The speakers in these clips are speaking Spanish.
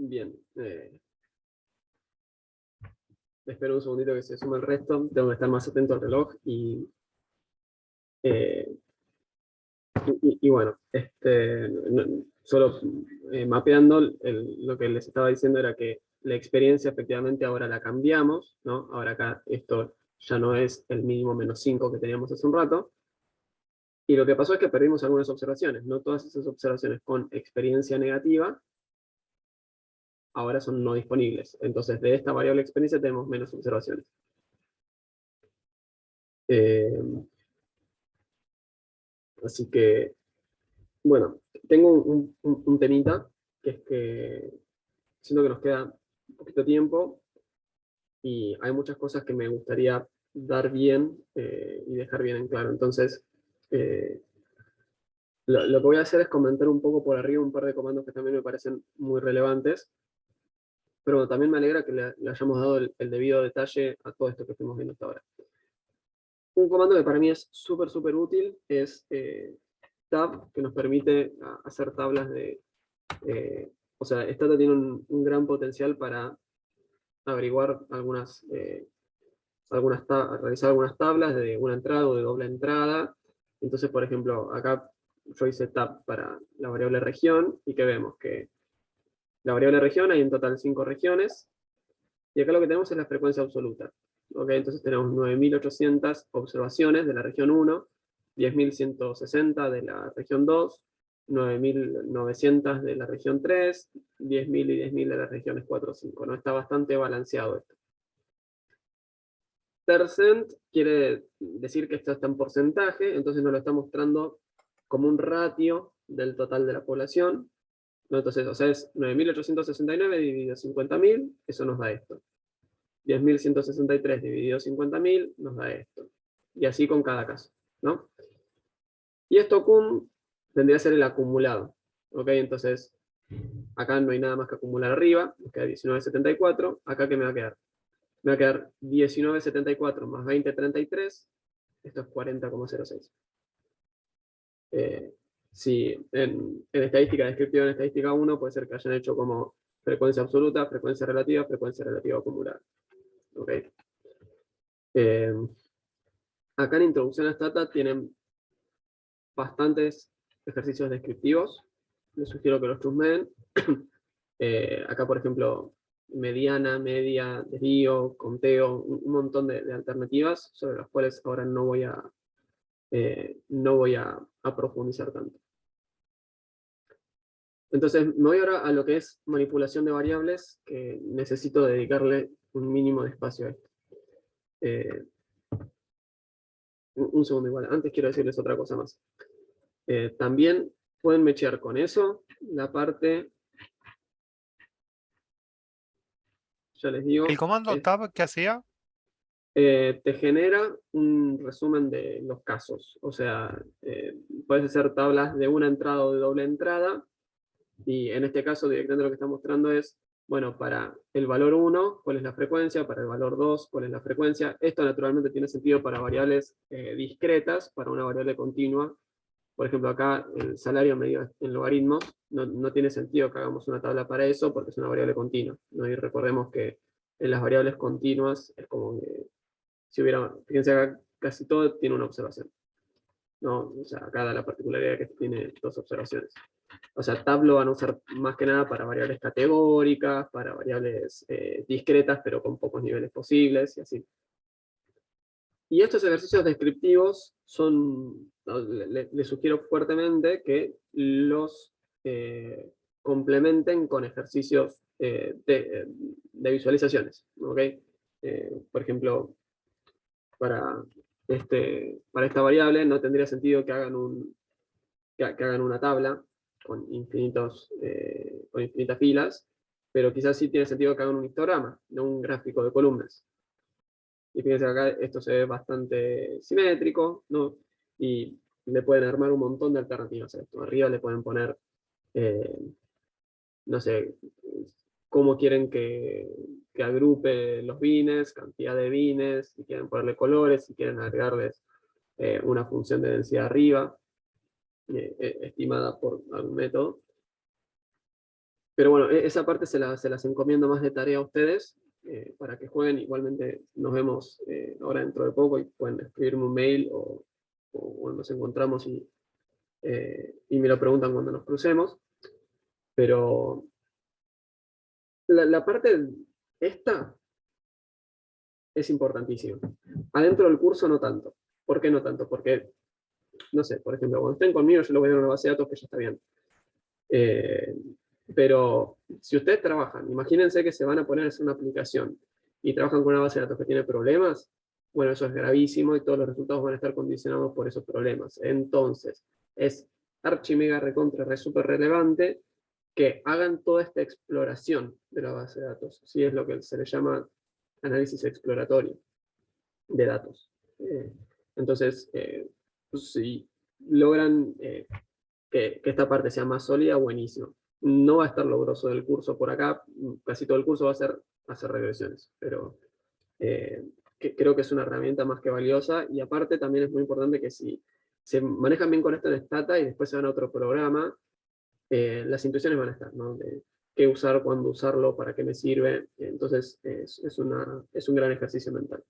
Bien. Espero un segundito que se sume el resto. Tengo que estar más atento al reloj. Eh, y bueno, solo mapeando, lo que les estaba diciendo era que la experiencia efectivamente ahora la cambiamos, ¿no? Ahora acá esto ya no es el mínimo -5 que teníamos hace un rato. Y lo que pasó es que perdimos algunas observaciones. No todas esas observaciones con experiencia negativa ahora son no disponibles. Entonces, de esta variable experiencia tenemos menos observaciones. Así que, bueno, tengo un temita, que es que siento que nos queda un poquito tiempo y hay muchas cosas que me gustaría dar bien y dejar bien en claro. Entonces, eh, lo que voy a hacer es comentar un poco por arriba un par de comandos que también me parecen muy relevantes, pero bueno, también me alegra que le hayamos dado el debido detalle a todo esto que estuvimos viendo hasta ahora. Un comando que para mí es súper, súper útil es tab, que nos permite hacer tablas de... o sea, Stata tiene un gran potencial para averiguar realizar algunas tablas de una entrada o de doble entrada. Entonces, por ejemplo, acá yo hice tab para la variable región, y que vemos que la variable región hay en total 5 regiones, y acá lo que tenemos es la frecuencia absoluta. ¿Okay? Entonces tenemos 9.800 observaciones de la región 1, 10.160 de la región 2, 9.900 de la región 3, 10.000 y 10.000 de las regiones 4 o 5. ¿No? Está bastante balanceado esto. Percent quiere decir que esto está en porcentaje, entonces nos lo está mostrando como un ratio del total de la población. ¿No? Entonces, o sea, es 9.869 dividido 50.000, eso nos da esto. 10.163 dividido 50.000 nos da esto. Y así con cada caso, ¿no? Y esto cum tendría que ser el acumulado. ¿Ok? Entonces, acá no hay nada más que acumular arriba, nos queda 19,74. Acá, ¿qué me va a quedar? Me va a quedar 19,74 más 20,33. Esto es 40,06. Si en estadística descriptiva, en estadística 1, puede ser que hayan hecho como frecuencia absoluta, frecuencia relativa acumulada. ¿Ok? Acá en Introducción a Stata tienen bastantes ejercicios descriptivos. Les sugiero que los chusmeen. Acá, por ejemplo, mediana, media, desvío, conteo, un montón de alternativas sobre las cuales ahora no voy a profundizar tanto. Entonces, me voy ahora a lo que es manipulación de variables, que necesito dedicarle un mínimo de espacio a esto. Un segundo igual, antes quiero decirles otra cosa más. También pueden mechear con eso la parte, ya les digo, ¿El comando tab qué hacía? te genera un resumen de los casos. O sea, puedes hacer tablas de una entrada o de doble entrada, y en este caso directamente lo que está mostrando es, bueno, para el valor 1, ¿cuál es la frecuencia? Para el valor 2, ¿cuál es la frecuencia? Esto naturalmente tiene sentido para variables discretas, para una variable continua. Por ejemplo, acá el salario medido en logaritmos, no tiene sentido que hagamos una tabla para eso porque es una variable continua, ¿no? Y recordemos que en las variables continuas es como que si hubiera, fíjense acá, casi todo tiene una observación, ¿no? O sea, acá da la particularidad que tiene 2 observaciones. O sea, tab lo van a usar más que nada para variables categóricas, para variables discretas, pero con pocos niveles posibles, y así. Y estos ejercicios descriptivos son, les sugiero fuertemente que los complementen con ejercicios de visualizaciones. ¿Okay? Por ejemplo, para esta variable no tendría sentido que hagan una tabla con infinitas filas, pero quizás sí tiene sentido que hagan un histograma, no un gráfico de columnas. Y fíjense acá, esto se ve bastante simétrico, ¿no? Y le pueden armar un montón de alternativas a esto. Arriba le pueden poner, no sé, cómo quieren que agrupe los bines, cantidad de bines, si quieren ponerle colores, si quieren agregarles una función de densidad arriba, estimada por algún método. Pero bueno, esa parte se las encomiendo más de tarea a ustedes, para que jueguen. Igualmente nos vemos ahora dentro de poco y pueden escribirme un mail o nos encontramos y me lo preguntan cuando nos crucemos. Pero la parte esta es importantísima. Adentro del curso no tanto. ¿Por qué no tanto? Porque, no sé, por ejemplo, cuando estén conmigo yo les voy a dar una base de datos que ya está bien. Eh, pero si ustedes trabajan, imagínense que se van a poner a hacer una aplicación y trabajan con una base de datos que tiene problemas, bueno, eso es gravísimo y todos los resultados van a estar condicionados por esos problemas. Entonces, es archi mega recontra re súper relevante que hagan toda esta exploración de la base de datos. Sí, es lo que se le llama análisis exploratorio de datos. Entonces, pues, si logran que esta parte sea más sólida, buenísimo. No va a estar lo grosso del curso por acá, casi todo el curso va a ser hacer regresiones, pero creo que es una herramienta más que valiosa, y aparte también es muy importante que si se manejan bien con esto en Stata y después se van a otro programa, las intuiciones van a estar, ¿no? De qué usar, cuándo usarlo, para qué me sirve. Entonces es un gran ejercicio mental.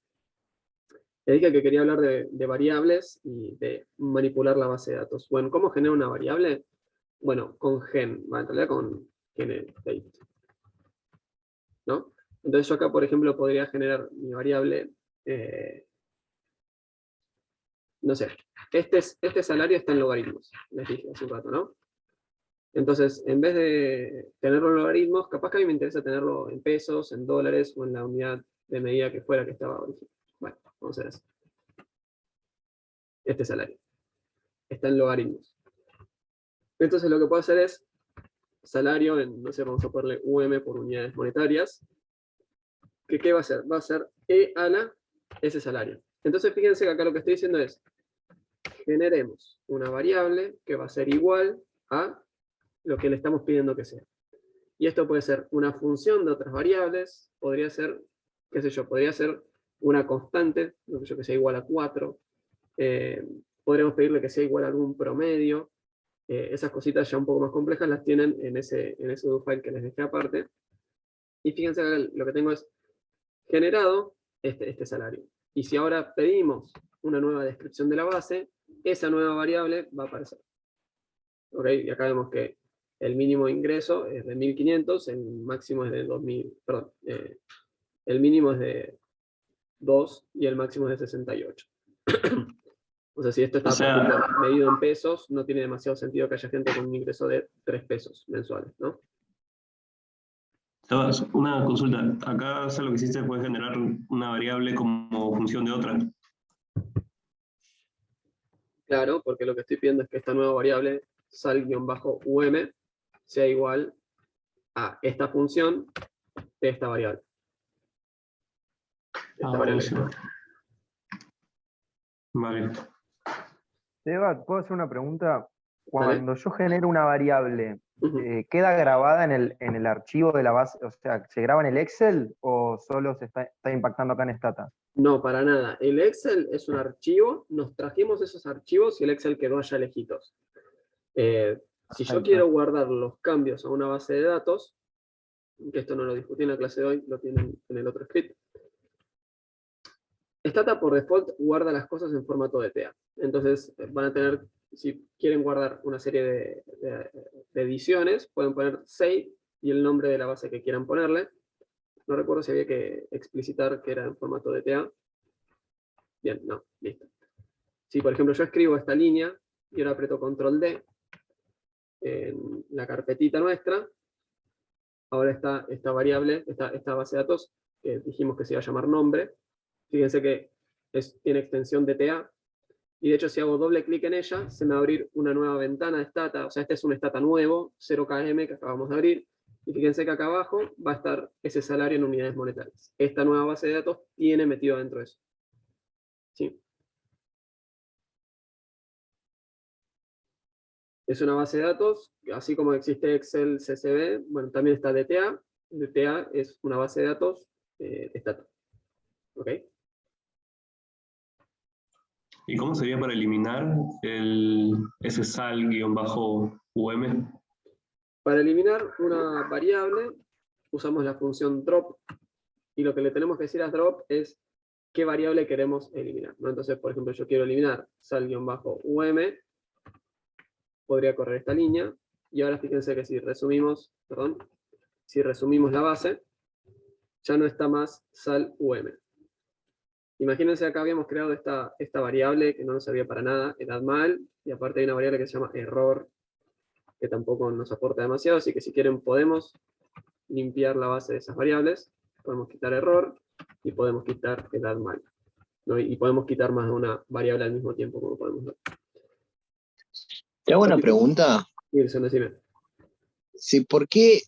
Le dije que quería hablar de variables y de manipular la base de datos. Bueno, ¿cómo genero una variable? Bueno, con gen, en realidad con generate, ¿no? Entonces yo acá, por ejemplo, podría generar mi variable, no sé, este salario está en logaritmos, les dije hace un rato, ¿no? Entonces, en vez de tenerlo en logaritmos, capaz que a mí me interesa tenerlo en pesos, en dólares o en la unidad de medida que fuera que estaba original. Bueno, vamos a hacer así. Este salario está en logaritmos. Entonces lo que puedo hacer es salario en, no sé, vamos a ponerle por unidades monetarias. ¿Qué va a ser? Va a ser E a la ese salario. Entonces fíjense que acá lo que estoy diciendo es, generemos una variable que va a ser igual a lo que le estamos pidiendo que sea. Y esto puede ser una función de otras variables, podría ser, qué sé yo, podría ser una constante, no sé yo, que sea igual a 4. Podríamos pedirle que sea igual a algún promedio. Esas cositas ya un poco más complejas las tienen en ese do file que les dejé aparte. Y fíjense que lo que tengo es generado este salario. Y si ahora pedimos una nueva descripción de la base, esa nueva variable va a aparecer. ¿Ok? Y acá vemos que el mínimo de ingreso es de 1.500, el máximo es de 2.000, perdón, el mínimo es de 2 y el máximo es de 68. O sea, si esto O está, por sea, ejemplo, medido en pesos, no tiene demasiado sentido que haya gente con un ingreso de 3 pesos mensuales, ¿no? Sebas, una consulta. Acá lo que hiciste fue generar una variable como función de otra. Claro, porque lo que estoy pidiendo es que esta nueva variable, sal-um, sea igual a esta función de esta variable. Ah, buenísimo. Vale. Seba, ¿puedo hacer una pregunta? ¿Vale? Cuando yo genero una variable, ¿queda grabada en el archivo de la base? O sea, ¿se graba en el Excel o solo está impactando acá en Stata? No, para nada. El Excel es un archivo, nos trajimos esos archivos y el Excel quedó allá lejitos. Si yo Perfecto. quiero guardar los cambios a una base de datos, que esto no lo discutí en la clase de hoy, lo tienen en el otro script, Stata por default guarda las cosas en formato DTA. Entonces van a tener, si quieren guardar una serie de ediciones, pueden poner save y el nombre de la base que quieran ponerle. No recuerdo si había que explicitar que era en formato DTA. Bien, no, listo. Si por ejemplo yo escribo esta línea y ahora aprieto control D en la carpetita nuestra, ahora está esta variable, esta base de datos, que dijimos que se iba a llamar nombre. Fíjense que tiene extensión DTA, y de hecho si hago doble clic en ella, se me va a abrir una nueva ventana de Stata. O sea, este es un Stata nuevo, 0KM, que acabamos de abrir, y fíjense que acá abajo va a estar ese salario en unidades monetarias. Esta nueva base de datos tiene metido dentro de eso. ¿Sí? Es una base de datos, así como existe Excel CSV, bueno, también está DTA. DTA es una base de datos Stata. ¿Ok? ¿Y cómo sería para eliminar ese sal-um? Para eliminar una variable, usamos la función drop, y lo que le tenemos que decir a drop es qué variable queremos eliminar, ¿no? Entonces, por ejemplo, yo quiero eliminar sal-um, podría correr esta línea, y ahora fíjense que si resumimos la base, ya no está más sal-um. Imagínense acá habíamos creado esta variable que no nos servía para nada, era mal, y aparte hay una variable que se llama error, que tampoco nos aporta demasiado, así que si quieren podemos limpiar la base de esas variables, podemos quitar error, y podemos quitar edad mal, ¿no? Y podemos quitar más de una variable al mismo tiempo, como podemos ver. Te hago una pregunta. Wilson, decime. Sí, ¿por qué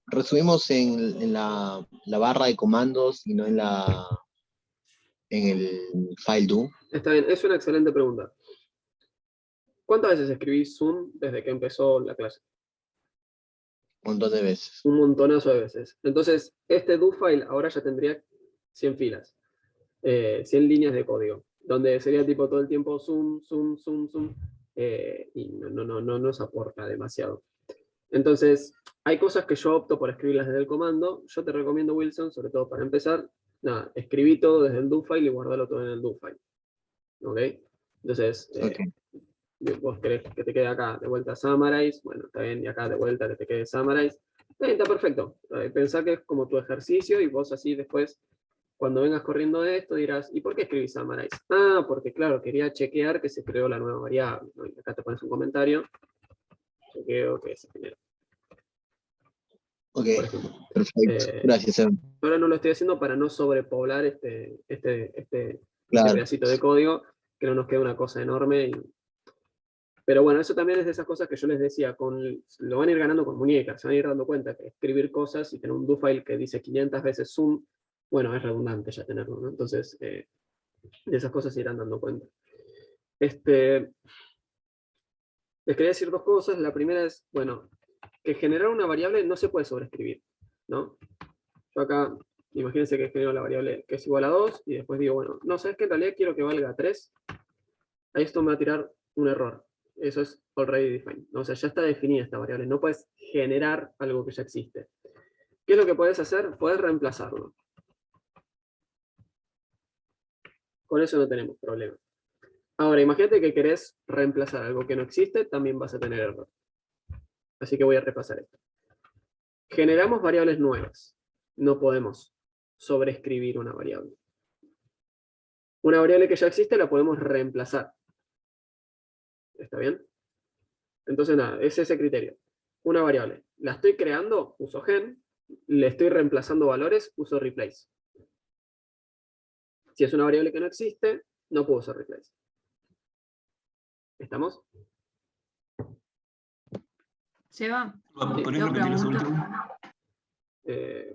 resumimos en la barra de comandos y no en el file do? Está bien, es una excelente pregunta. ¿Cuántas veces escribí Zoom desde que empezó la clase? Un montón de veces. Un montonazo de veces. Entonces, este do file ahora ya tendría 100 filas, 100 líneas de código, donde sería tipo todo el tiempo zoom, zoom, zoom, zoom, y no nos aporta demasiado. Entonces, hay cosas que yo opto por escribirlas desde el comando. Yo te recomiendo, Wilson, sobre todo para empezar, nada, escribí todo desde el do file y guardalo todo en el do file. ¿Ok? Entonces, Okay. vos querés que te quede acá de vuelta Summarize, bueno, está bien, y acá de vuelta que te quede Summarize. Está perfecto. Pensá que es como tu ejercicio y vos así después, cuando vengas corriendo de esto, dirás, ¿y por qué escribí Summarize? Ah, porque claro, quería chequear que se creó la nueva variable, ¿no? Y acá te pones un comentario. Chequeo que se generó. Ok, Por ejemplo. perfecto. Gracias, Evan. Ahora no lo estoy haciendo para no sobrepoblar este Claro. pedacito de código, que no nos quede una cosa enorme. Pero bueno, eso también es de esas cosas que yo les decía, lo van a ir ganando con muñecas, se van a ir dando cuenta que escribir cosas y tener un do file que dice 500 veces zoom, bueno, es redundante ya tenerlo, ¿no? Entonces, de esas cosas se irán dando cuenta. Les quería decir dos cosas. La primera es, bueno, que generar una variable no se puede sobreescribir, ¿no? Yo acá, imagínense que genero la variable que es igual a 2, y después digo, bueno, no, ¿sabes qué? En realidad quiero que valga 3. Ahí esto me va a tirar un error. Eso es already defined, ¿no? O sea, ya está definida esta variable. No puedes generar algo que ya existe. ¿Qué es lo que puedes hacer? Puedes reemplazarlo. Con eso no tenemos problema. Ahora, imagínate que querés reemplazar algo que no existe, también vas a tener error. Así que voy a repasar esto. Generamos variables nuevas. No podemos sobreescribir una variable. Una variable que ya existe la podemos reemplazar. ¿Está bien? Entonces nada, es ese criterio. Una variable, la estoy creando, uso gen, le estoy reemplazando valores, uso replace. Si es una variable que no existe, no puedo usar replace. ¿Estamos? Seba, ¿Podrías repetir eso último?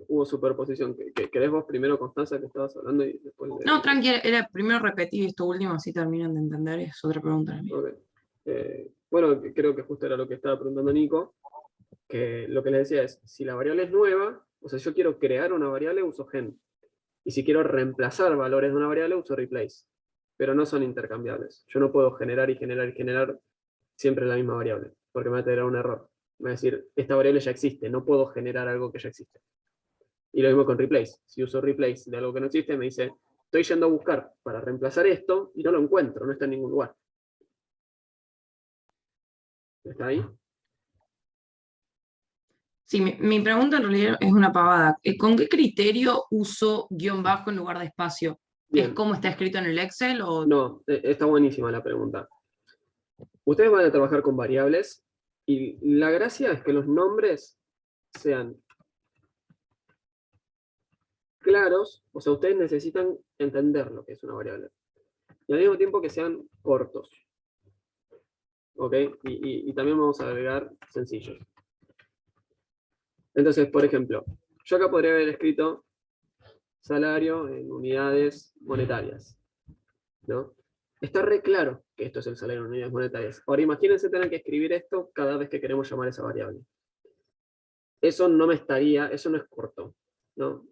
Hubo superposición. ¿Querés vos primero, Constanza, que estabas hablando? Y después no, tranquila, era primero repetir esto último, así terminan de entender, es otra pregunta. Okay. Bueno, creo que justo era lo que estaba preguntando Nico, que lo que les decía es, si la variable es nueva, o sea, yo quiero crear una variable, uso gen. Y si quiero reemplazar valores de una variable, uso replace. Pero no son intercambiables. Yo no puedo generar y generar y generar siempre la misma variable, porque me va a tener un error. Me va a decir, esta variable ya existe, no puedo generar algo que ya existe. Y lo mismo con replace. Si uso replace de algo que no existe, me dice, estoy yendo a buscar para reemplazar esto y no lo encuentro, no está en ningún lugar. ¿Está ahí? Sí, mi pregunta en realidad es una pavada. ¿Con qué criterio uso guión bajo en lugar de espacio? Bien. ¿Es como está escrito en el Excel? O... No, está buenísima la pregunta. Ustedes van a trabajar con variables y la gracia es que los nombres sean claros, o sea, ustedes necesitan entender lo que es una variable. Y al mismo tiempo que sean cortos. ¿Ok? Y también vamos a agregar sencillos. Entonces, por ejemplo, yo acá podría haber escrito salario en unidades monetarias, ¿no? Está re claro que esto es el salario en unidades monetarias. Ahora imagínense tener que escribir esto cada vez que queremos llamar esa variable. Eso no es corto, ¿no?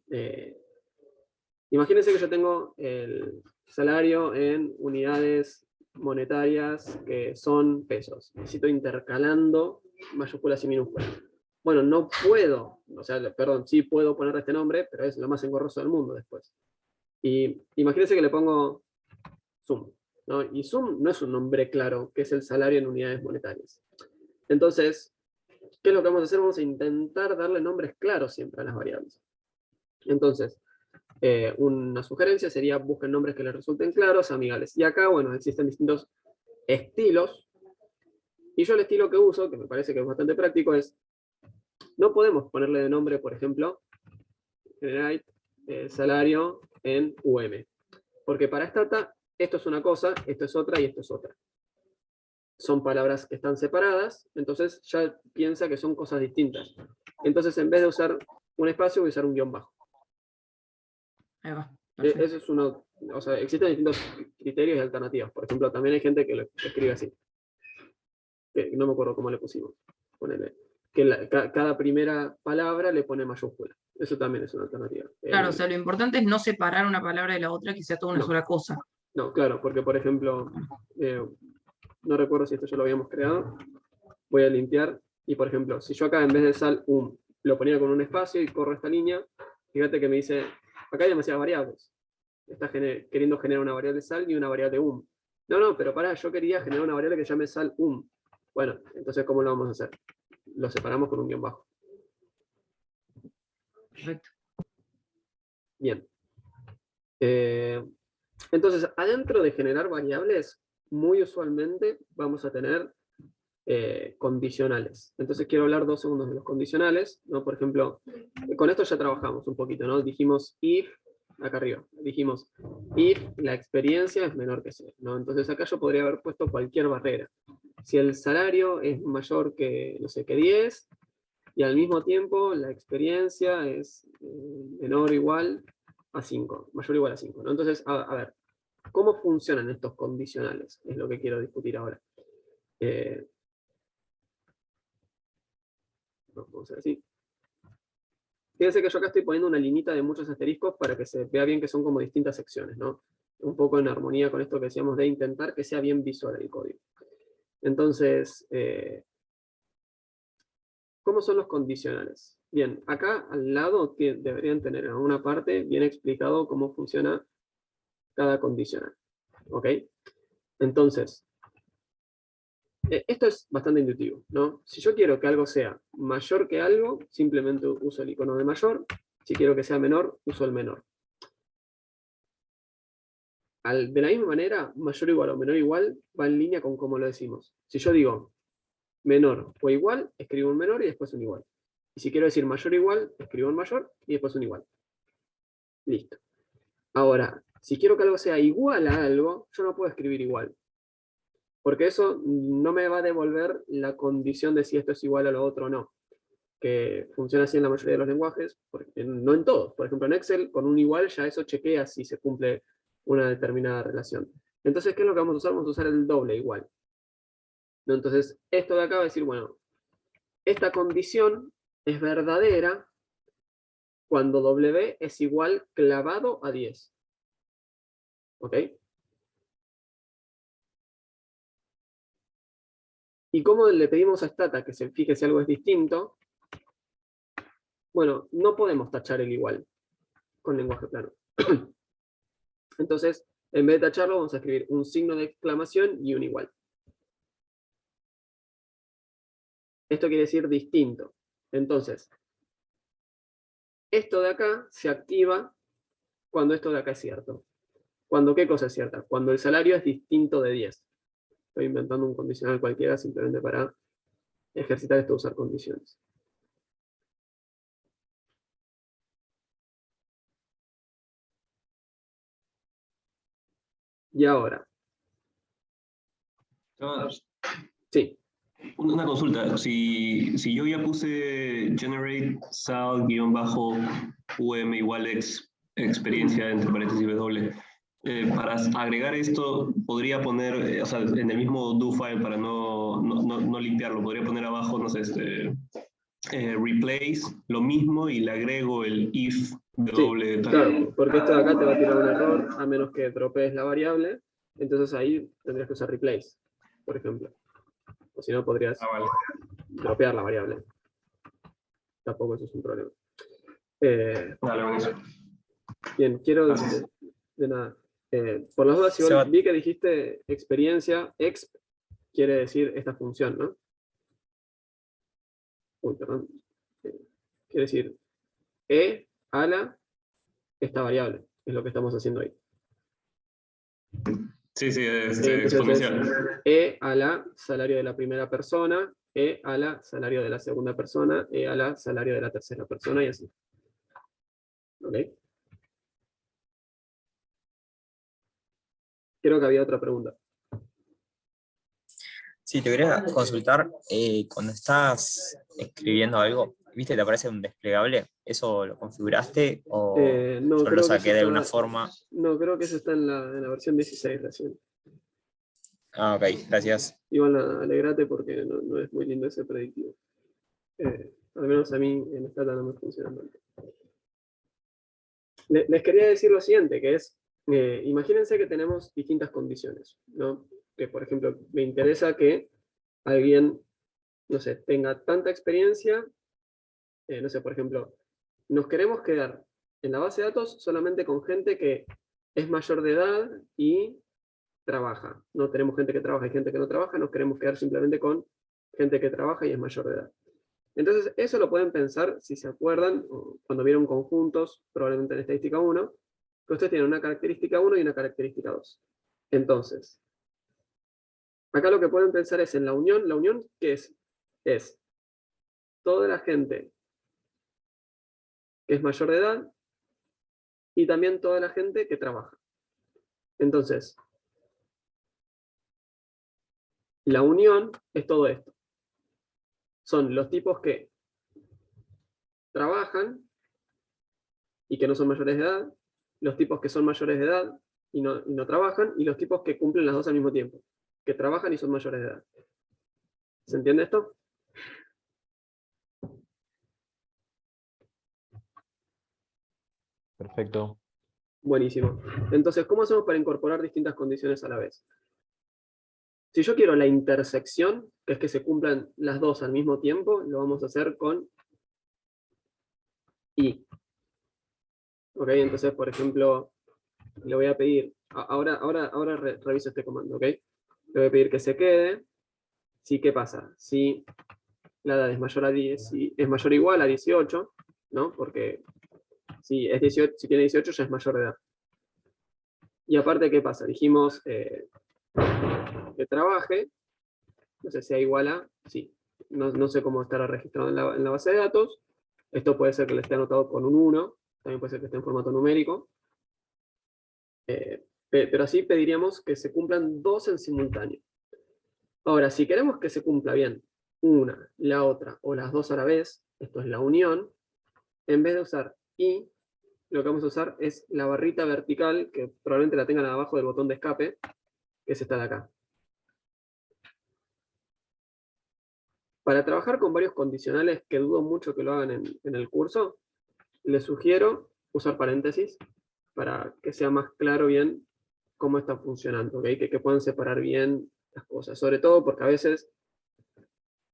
Imagínense que yo tengo el salario en unidades monetarias que son pesos. Necesito intercalando mayúsculas y minúsculas. bueno, no puedo, o sea, perdón, sí puedo poner este nombre, pero es lo más engorroso del mundo después. Y imagínense que le pongo sum, ¿no? Y sum no es un nombre claro, que es el salario en unidades monetarias. Entonces, ¿qué es lo que vamos a hacer? Vamos a intentar darle nombres claros siempre a las variables. Entonces, una sugerencia sería busquen nombres que les resulten claros, amigables. Y acá, bueno, existen distintos estilos. Y yo el estilo que uso, que me parece que es bastante práctico, es, no podemos ponerle de nombre, por ejemplo, generate salario en UM. Porque para Stata, esto es una cosa, esto es otra y esto es otra. Son palabras que están separadas, entonces ya piensa que son cosas distintas. Entonces, en vez de usar un espacio, voy a usar un guión bajo. Ahí va. Eso es uno, o sea, existen distintos criterios y alternativas. Por ejemplo, también hay gente que lo escribe así. Que no me acuerdo cómo le pusimos. Ponele, que cada primera palabra le pone mayúscula. Eso también es una alternativa. Claro, o sea, lo importante es no separar una palabra de la otra, que sea toda una No. sola cosa. No, claro, porque por ejemplo, no recuerdo si esto ya lo habíamos creado. Voy a limpiar. Y por ejemplo, si yo acá en vez de sal lo ponía con un espacio y corro esta línea, fíjate que me dice, acá hay demasiadas variables. Está queriendo generar una variable sal y una variable No, pero pará, yo quería generar una variable que llame sal Bueno, entonces, ¿cómo lo vamos a hacer? Lo separamos con un guión bajo. Perfecto. Bien. Entonces, adentro de generar variables, muy usualmente vamos a tener condicionales. Entonces quiero hablar 2 segundos de los condicionales, ¿no? Por ejemplo, con esto ya trabajamos un poquito, ¿no? Dijimos if, acá arriba, dijimos if la experiencia es menor que 0, ¿no? Entonces acá yo podría haber puesto cualquier barrera. Si el salario es mayor que, no sé, que 10, y al mismo tiempo la experiencia es menor o igual a 5, mayor o igual a 5, ¿no? Entonces, a ver, ¿cómo funcionan estos condicionales? Es lo que quiero discutir ahora. Vamos a ver así. Fíjense que yo acá estoy poniendo una liñita de muchos asteriscos para que se vea bien que son como distintas secciones, ¿no? Un poco en armonía con esto que decíamos de intentar que sea bien visual el código. Entonces, ¿cómo son los condicionales? Bien, acá al lado deberían tener en alguna parte bien explicado cómo funciona cada condicional. ¿Ok? Entonces, esto es bastante intuitivo, ¿no? Si yo quiero que algo sea mayor que algo, simplemente uso el icono de mayor. Si quiero que sea menor, uso el menor. De la misma manera, mayor o igual o menor o igual va en línea con cómo lo decimos. Si yo digo menor o igual, escribo un menor y después un igual. Y si quiero decir mayor o igual, escribo un mayor y después un igual. Listo. Ahora, si quiero que algo sea igual a algo, yo no puedo escribir igual. Porque eso no me va a devolver la condición de si esto es igual a lo otro o no. Que funciona así en la mayoría de los lenguajes, porque no en todos. Por ejemplo, en Excel, con un igual ya eso chequea si se cumple una determinada relación. Entonces, ¿qué es lo que vamos a usar? Vamos a usar el doble igual. ¿No? Entonces, esto de acá va a decir, bueno, esta condición es verdadera cuando W es igual clavado a 10. ¿Ok? ¿Y cómo le pedimos a Stata que se fije si algo es distinto? Bueno, no podemos tachar el igual con lenguaje plano. Entonces, en vez de tacharlo, vamos a escribir un signo de exclamación y un igual. Esto quiere decir distinto. Entonces, esto de acá se activa cuando esto de acá es cierto. ¿Cuándo qué cosa es cierta? Cuando el salario es distinto de 10. Estoy inventando un condicional cualquiera simplemente para ejercitar esto de usar condiciones. Y ahora. Sí. Una consulta, si yo ya puse generate sal-um igual experiencia entre paréntesis W, para agregar esto podría poner, o sea, en el mismo do file para no limpiarlo, podría poner abajo, no sé, replace, lo mismo y le agrego el if de doble de tal. Claro, porque esto de acá te va a tirar un error a menos que dropees la variable, entonces ahí tendrías que usar replace, por ejemplo. O si no, podrías dropear la variable. tampoco eso es un problema. Dale, buenísimo. Bien, quiero Gracias. de nada. Por las dudas, igual Seba. vi que dijiste experiencia, exp quiere decir esta función, ¿no? Uy, perdón. Quiere decir E a la esta variable, es lo que estamos haciendo ahí. Sí, sí, es Entonces exponencial. es E a la salario de la primera persona, E a la salario de la segunda persona, E a la salario de la tercera persona y así. ¿Ok? Creo que había otra pregunta. Sí, te quería consultar, cuando estás escribiendo algo, ¿viste? ¿Te aparece un desplegable? ¿Eso lo configuraste o No, yo creo lo que saqué eso de alguna está, forma? no, creo que eso está en la versión 16 recién. Ah, ok, gracias. Igual alegrate porque no es muy lindo ese predictivo. Al menos a mí en Stata no me funciona tanto. Les quería decir lo siguiente, que es, imagínense que tenemos distintas condiciones, ¿no? Que, por ejemplo, me interesa que alguien, no sé, tenga tanta experiencia, no sé, por ejemplo, nos queremos quedar en la base de datos solamente con gente que es mayor de edad y trabaja. No tenemos gente que trabaja y gente que no trabaja, nos queremos quedar simplemente con gente que trabaja y es mayor de edad. Entonces, eso lo pueden pensar, si se acuerdan, cuando vieron conjuntos, probablemente en estadística 1, que ustedes tienen una característica 1 y una característica 2. Entonces, acá lo que pueden pensar es en la unión, ¿qué es? Es toda la gente que es mayor de edad y también toda la gente que trabaja. Entonces, la unión es todo esto. Son los tipos que trabajan y que no son mayores de edad, los tipos que son mayores de edad y no trabajan, y los tipos que cumplen las dos al mismo tiempo, que trabajan y son mayores de edad. ¿Se entiende esto? Perfecto. Buenísimo. Entonces, ¿cómo hacemos para incorporar distintas condiciones a la vez? Si yo quiero la intersección, que es que se cumplan las dos al mismo tiempo, lo vamos a hacer con I. ¿Ok? Entonces, por ejemplo, le voy a pedir, ahora reviso este comando, ¿ok? Le voy a pedir que se quede. Si, ¿qué pasa? Si la edad es mayor a 10, si es mayor o igual a 18, ¿no? Porque si, es 18, si tiene 18 ya es mayor de edad. Y aparte, ¿qué pasa? Dijimos que trabaje, no sé, sea igual a, sí. No sé cómo estará registrado en la base de datos. Esto puede ser que le esté anotado con un 1, también puede ser que esté en formato numérico. Pero así pediríamos que se cumplan dos en simultáneo. Ahora, si queremos que se cumpla bien una, la otra o las dos a la vez, esto es la unión, en vez de usar I, lo que vamos a usar es la barrita vertical, que probablemente la tengan abajo del botón de escape, que es esta de acá. Para trabajar con varios condicionales, que dudo mucho que lo hagan en el curso, les sugiero usar paréntesis para que sea más claro bien cómo está funcionando, ¿okay? Que puedan separar bien las cosas. Sobre todo porque a veces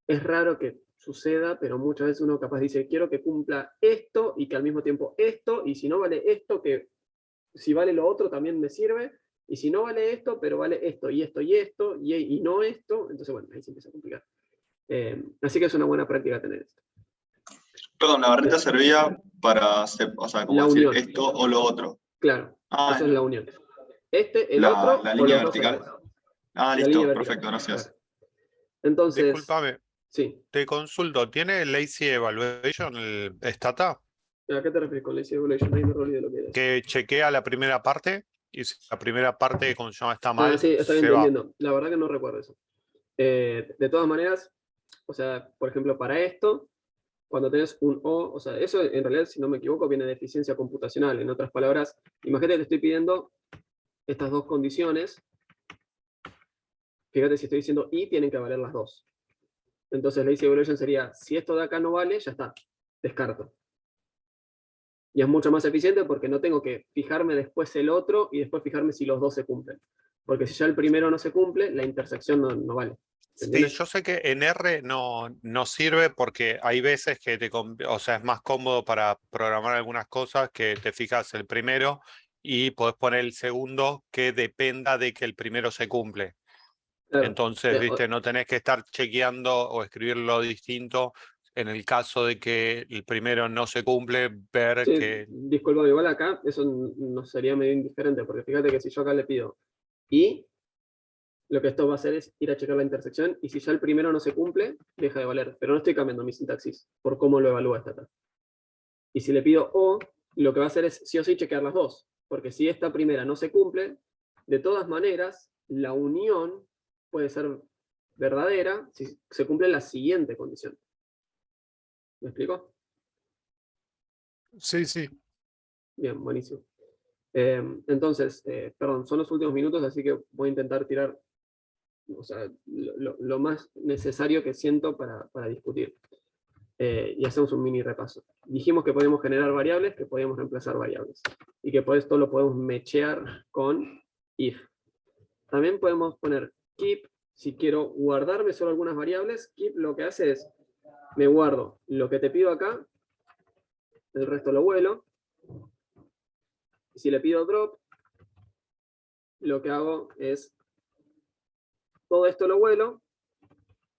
es raro que suceda, pero muchas veces uno capaz dice, quiero que cumpla esto y que al mismo tiempo esto, y si no vale esto, que si vale lo otro también me sirve, y si no vale esto, pero vale esto y esto y esto, y no esto, entonces bueno, ahí se empieza a complicar. Así que es una buena práctica tener esto. Perdón, la barrita servía para hacer, o sea, como La decir unión. esto o lo otro. Claro, Ah, eso es la unión. El otro, la o línea los dos a la vertical. vez. Ah, La línea listo, vertical, perfecto, gracias. claro. Entonces, Discúlpame, sí. te consulto, ¿tiene Lazy Evaluation el Stata? ¿A qué te refieres con Lazy Evaluation? Ahí me olvidé lo que era. Que chequea la primera parte y si la primera parte, como se llama, está Ah, mal, sí, está bien se va. entendiendo. La verdad que no recuerdo eso. De todas maneras, o sea, por ejemplo, para esto, cuando tenés un O sea, eso en realidad, si no me equivoco, viene de eficiencia computacional. En otras palabras, imagínate que te estoy pidiendo estas dos condiciones. Fíjate, si estoy diciendo y, tienen que valer las dos. Entonces, Lazy Evaluation sería, si esto de acá no vale, ya está, descarto. Y es mucho más eficiente porque no tengo que fijarme después el otro y después fijarme si los dos se cumplen. Porque si ya el primero no se cumple, la intersección no vale. Sí, ¿Entiendes? yo sé que en R no sirve porque hay veces que o sea, es más cómodo para programar algunas cosas que te fijas el primero y podés poner el segundo que dependa de que el primero se cumple. Claro. Entonces, viste, no tenés que estar chequeando o escribirlo distinto. En el caso de que el primero no se cumple, ver Sí, que... disculpa, igual acá eso nos sería medio indiferente, porque fíjate que si yo acá le pido y, lo que esto va a hacer es ir a checar la intersección, y si ya el primero no se cumple, deja de valer, pero no estoy cambiando mi sintaxis por cómo lo evalúa esta tabla. Y si le pido o, lo que va a hacer es sí o sí chequear las dos, porque si esta primera no se cumple, de todas maneras, la unión puede ser verdadera si se cumple la siguiente condición. ¿Me explico? Sí, sí. Bien, buenísimo. Entonces, perdón, son los últimos minutos, así que voy a intentar tirar, o sea, lo más necesario que siento para discutir. Y hacemos un mini repaso. Dijimos que podemos generar variables, que podíamos reemplazar variables, y que por esto lo podemos mechear con if. También podemos poner keep, si quiero guardarme solo algunas variables. Keep lo que hace es, me guardo lo que te pido acá, el resto lo vuelo. Y si le pido drop, lo que hago es, todo esto lo vuelo,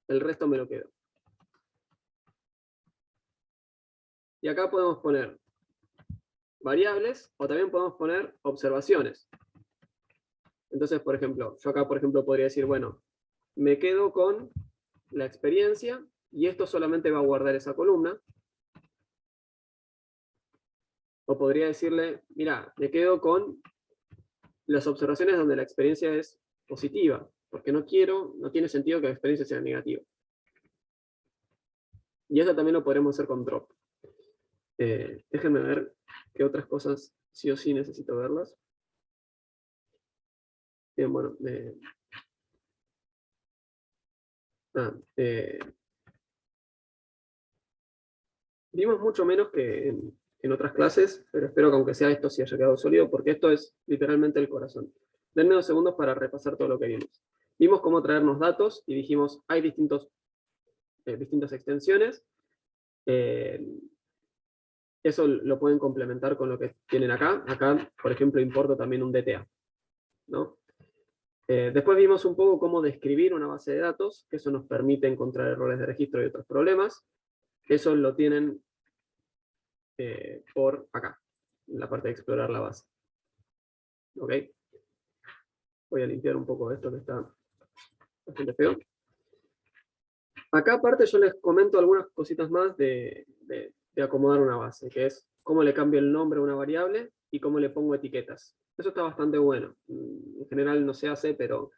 el resto me lo quedo. Y acá podemos poner variables, o también podemos poner observaciones. Entonces, por ejemplo, yo acá, por ejemplo, podría decir, bueno, me quedo con la experiencia, y esto solamente va a guardar esa columna. O podría decirle, mira, me quedo con las observaciones donde la experiencia es positiva, porque no tiene sentido que la experiencia sea negativa. Y eso también lo podremos hacer con drop. Déjenme ver qué otras cosas sí o sí necesito verlas. Bien, bueno. Vimos mucho menos que en otras clases, pero espero que aunque sea esto sí haya quedado sólido, porque esto es literalmente el corazón. Denme 2 segundos para repasar todo lo que vimos. Vimos cómo traernos datos y dijimos, hay distintas extensiones. Eso lo pueden complementar con lo que tienen acá. Acá, por ejemplo, importo también un DTA, ¿no? Después vimos un poco cómo describir una base de datos, que eso nos permite encontrar errores de registro y otros problemas. Eso lo tienen por acá, en la parte de explorar la base. ¿Ok? Voy a limpiar un poco esto que está bastante feo. Acá aparte yo les comento algunas cositas más de acomodar una base, que es cómo le cambio el nombre a una variable y cómo le pongo etiquetas. Eso está bastante bueno. En general no se hace, pero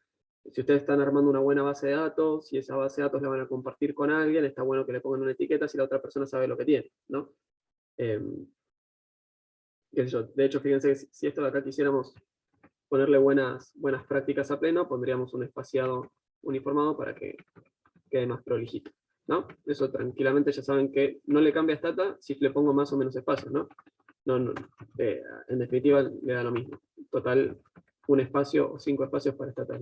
si ustedes están armando una buena base de datos, y esa base de datos la van a compartir con alguien, está bueno que le pongan una etiqueta si la otra persona sabe lo que tiene, ¿no? Qué sé yo. De hecho, fíjense que si esto de acá quisiéramos ponerle buenas prácticas a pleno, pondríamos un espaciado uniformado para que quede más prolijito, ¿no? Eso tranquilamente ya saben que no le cambia stata si le pongo más o menos espacio, ¿no? En definitiva le da lo mismo. Total, un espacio o 5 espacios para stata.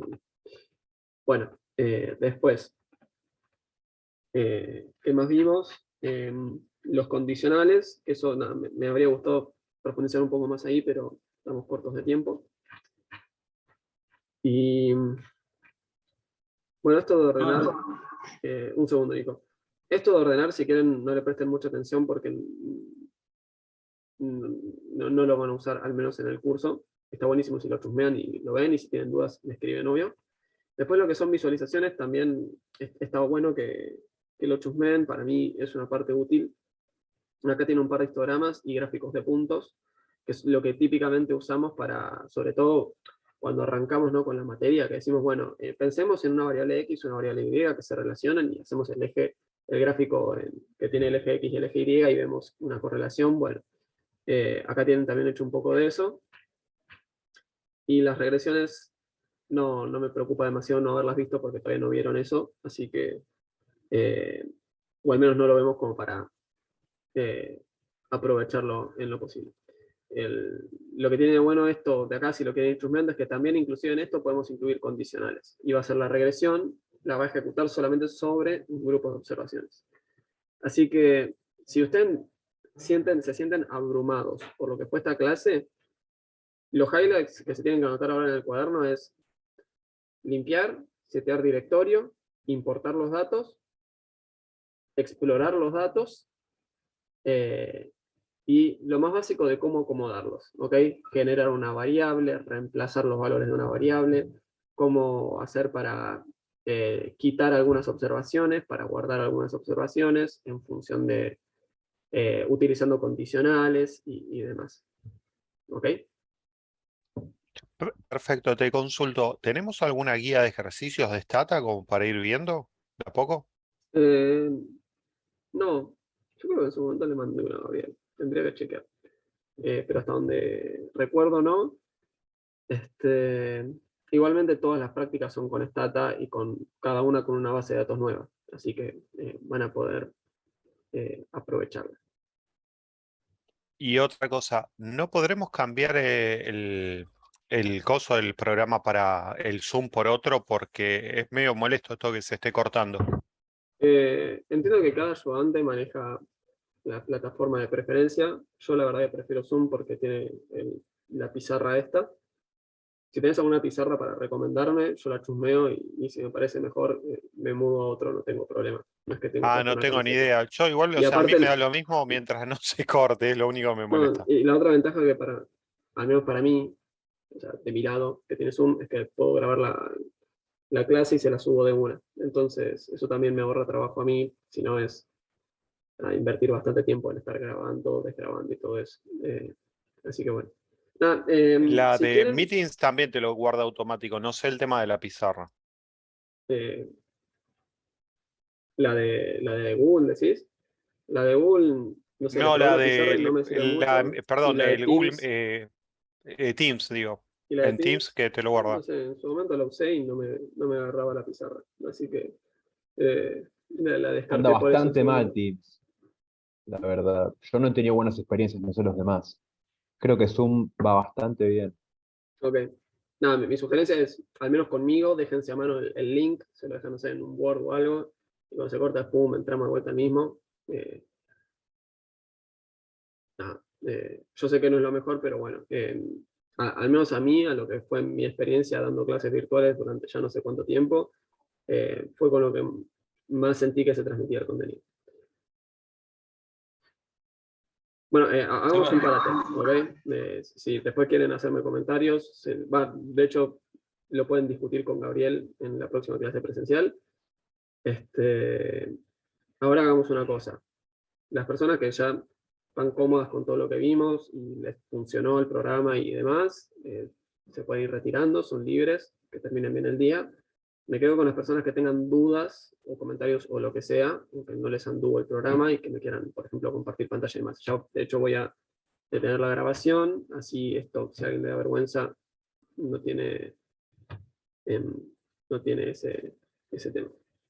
Bueno, después, ¿qué más vimos? Los condicionales, eso me habría gustado profundizar un poco más ahí, pero estamos cortos de tiempo. Y bueno, esto de ordenar, un segundo, Nico. Esto de ordenar, si quieren, no le presten mucha atención porque no lo van a usar, al menos en el curso. Está buenísimo si lo chusmean y lo ven, y si tienen dudas, me escriben, obvio. Después lo que son visualizaciones, también está bueno que lo chusmeen, para mí es una parte útil. Acá tiene un par de histogramas y gráficos de puntos, que es lo que típicamente usamos para, sobre todo, cuando arrancamos, ¿no?, con la materia, que decimos, bueno, pensemos en una variable X y una variable Y que se relacionan, y hacemos el gráfico que tiene el eje X y el eje Y, y vemos una correlación. Bueno, acá tienen también hecho un poco de eso. Y las regresiones, no me preocupa demasiado no haberlas visto porque todavía no vieron eso, así que, o al menos no lo vemos como para aprovecharlo en lo posible. Lo que tiene de bueno esto de acá, si lo quieren instrumentos, es que también inclusive en esto podemos incluir condicionales. Y va a ser la regresión la va a ejecutar solamente sobre un grupo de observaciones. Así que si ustedes se sienten abrumados por lo que fue esta clase, los highlights que se tienen que anotar ahora en el cuaderno es limpiar, setear directorio, importar los datos, explorar los datos, y lo más básico de cómo acomodarlos, ¿ok? Generar una variable, reemplazar los valores de una variable, cómo hacer para quitar algunas observaciones, para guardar algunas observaciones en función de, utilizando condicionales y demás, ¿ok? Perfecto, te consulto. ¿Tenemos alguna guía de ejercicios de Stata como para ir viendo de a poco? No, yo creo que en su momento le mandé una variable, tendría que chequear. Pero hasta donde recuerdo no. Igualmente todas las prácticas son con Stata y con cada una con una base de datos nueva, así que van a poder aprovecharla. Y otra cosa, ¿no podremos cambiar el coso del programa para el Zoom por otro? Porque es medio molesto esto que se esté cortando. Entiendo que cada ayudante maneja la plataforma de preferencia. Yo la verdad que prefiero Zoom porque tiene la pizarra esta. Si tenés alguna pizarra para recomendarme, yo la chusmeo y si me parece mejor, me mudo a otro, no tengo problema. No es que tengo Ah, puesta no una tengo ni camiseta. idea. Yo igual, o Y sea, a mí aparte, me da lo mismo mientras no se corte, es lo único que me no, molesta. y la otra ventaja que al menos para mí, o sea, de mi lado, que tiene Zoom, es que puedo grabar la clase y se la subo de una. Entonces, eso también me ahorra trabajo a mí, si no es invertir bastante tiempo en estar grabando, desgrabando y todo eso. Así que bueno. Nada, La si de quieren, Meetings también te lo guarda automático, no sé el tema de la pizarra. eh, la de Google, decís. La de Google, no sé, le No, probé la la pizarra y no de, me sirve mucho. Y perdón, la de el Google Teams, Teams, digo. y la de En Teams Teams, que te lo no guarda. sé, en su momento la usé y no me agarraba la pizarra. Así que la Anda descarté por eso en bastante su mal, momento. Teams, la verdad. Yo no he tenido buenas experiencias, no sé los demás. Creo que Zoom va bastante bien. Ok. Nada, mi sugerencia es, al menos conmigo, déjense a mano el link, se lo dejan, no sé, en un Word o algo, y cuando se corta, pum, entramos de vuelta mismo. Nada, yo sé que no es lo mejor, pero bueno, al menos a mí, a lo que fue mi experiencia dando clases virtuales durante ya no sé cuánto tiempo, fue con lo que más sentí que se transmitía el contenido. Bueno, hagamos un parate, ¿ok? Si después quieren hacerme comentarios, de hecho, lo pueden discutir con Gabriel en la próxima clase presencial. Ahora hagamos una cosa. Las personas que ya están cómodas con todo lo que vimos y les funcionó el programa y demás, se pueden ir retirando, son libres, que terminen bien el día. Me quedo con las personas que tengan dudas o comentarios o lo que sea, que no les anduvo el programa y que me quieran, por ejemplo, compartir pantalla y demás. Yo, de hecho, voy a detener la grabación, así esto, si a alguien le da vergüenza, no tiene, no tiene ese tema.